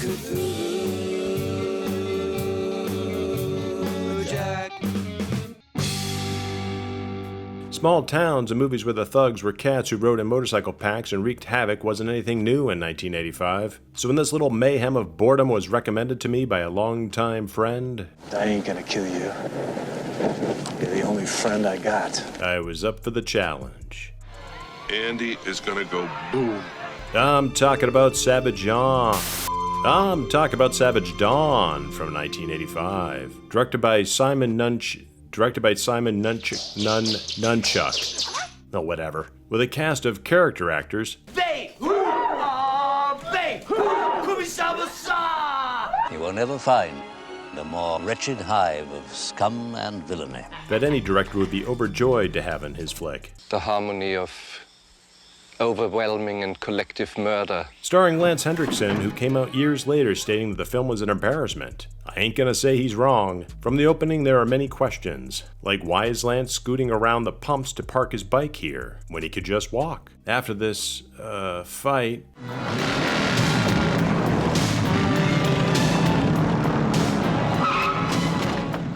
Cthulhu Jack. Small towns and movies where the thugs were cats who rode in motorcycle packs and wreaked havoc wasn't anything new in 1985. So when this little mayhem of boredom was recommended to me by a longtime friend, I ain't gonna kill you. You're the only friend I got. I was up for the challenge. Andy is gonna go boom. I'm talking about Savage Dawn. I'm talking about Savage Dawn from 1985, directed by Simon Nunchuck. Oh, whatever. With a cast of character actors. You will never find the more wretched hive of scum and villainy That any director would be overjoyed to have in his flick. The harmony of overwhelming and collective murder. Starring Lance Henriksen, who came out years later stating that the film was an embarrassment. I ain't gonna say he's wrong. From the opening, there are many questions, like why is Lance scooting around the pumps to park his bike here when he could just walk? After this, fight,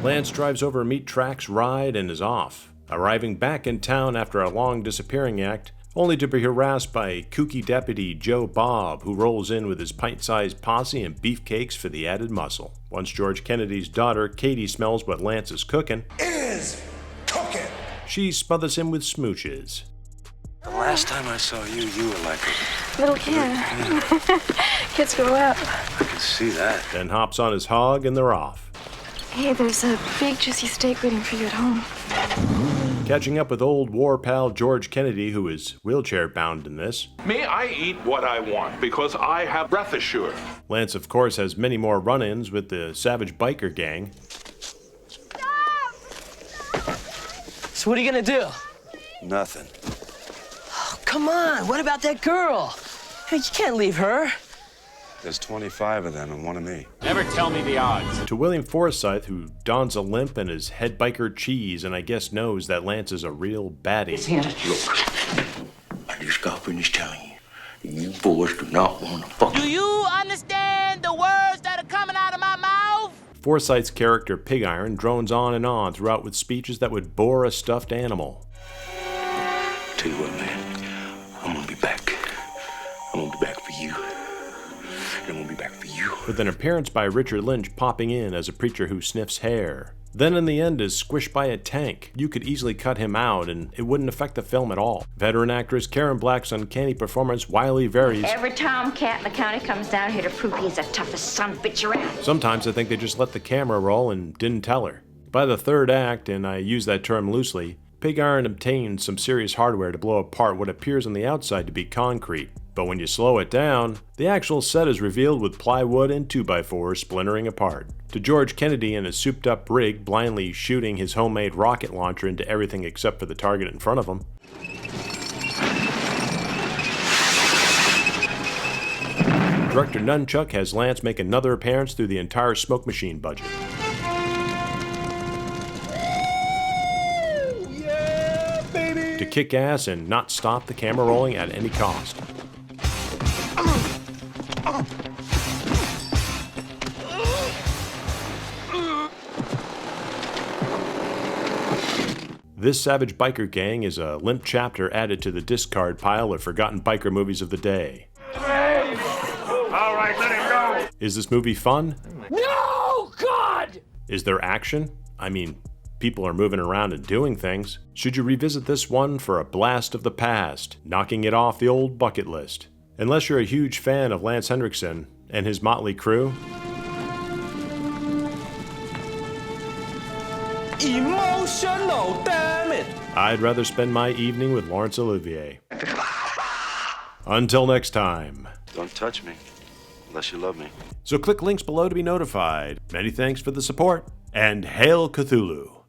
Lance drives over a meat tracks ride and is off, arriving back in town after a long disappearing act, only to be harassed by kooky deputy Joe Bob, who rolls in with his pint-sized posse and beefcakes for the added muscle. Once George Kennedy's daughter, Katie, smells what Lance is cooking, she smothers him with smooches. The last time I saw you, you were like a little kid. Kids grow up. I can see that. Then hops on his hog and they're off. Hey, there's a big juicy steak waiting for you at home. Catching up with old war pal George Kennedy, who is wheelchair bound in this. May I eat what I want because I have breath assured. Lance, of course, has many more run-ins with the savage biker gang. So what are you gonna do? Nothing. Oh, come on, what about that girl? Hey, you can't leave her. There's 25 of them and one of me. Never tell me the odds. To William Forsythe, who dons a limp and is head biker cheese and I guess knows that Lance is a real baddie. Look, I just got finished telling you, you boys do not want to fuck. Do you understand the words that are coming out of my mouth? Forsythe's character, Pig Iron, drones on and on throughout with speeches that would bore a stuffed animal. Tell you what, man, I'm gonna be back. I'm gonna be back for you. I'm gonna be back for you. With an appearance by Richard Lynch popping in as a preacher who sniffs hair. Then in the end is squished by a tank. You could easily cut him out and it wouldn't affect the film at all. Veteran actress Karen Black's uncanny performance wildly varies. Every tomcat in the county comes down here to prove he's the toughest son bitch around. Sometimes I think they just let the camera roll and didn't tell her. By the third act, and I use that term loosely, Pig Iron obtains some serious hardware to blow apart what appears on the outside to be concrete. But when you slow it down, the actual set is revealed with plywood and 2x4s splintering apart. To George Kennedy in a souped-up rig blindly shooting his homemade rocket launcher into everything except for the target in front of him. Director Nunchuck has Lance make another appearance through the entire Smoke Machine budget. Yeah, baby! To kick ass and not stop the camera rolling at any cost. This savage biker gang is a limp chapter added to the discard pile of forgotten biker movies of the day. Hey! All right, let him go. Is this movie fun? No, God! Is there action? I mean, people are moving around and doing things. Should you revisit this one for a blast of the past, knocking it off the old bucket list? Unless you're a huge fan of Lance Henriksen and his motley crew. Emotional, damn it! I'd rather spend my evening with Laurence Olivier. Until next time. Don't touch me, unless you love me. So click links below to be notified. Many thanks for the support, and hail Cthulhu!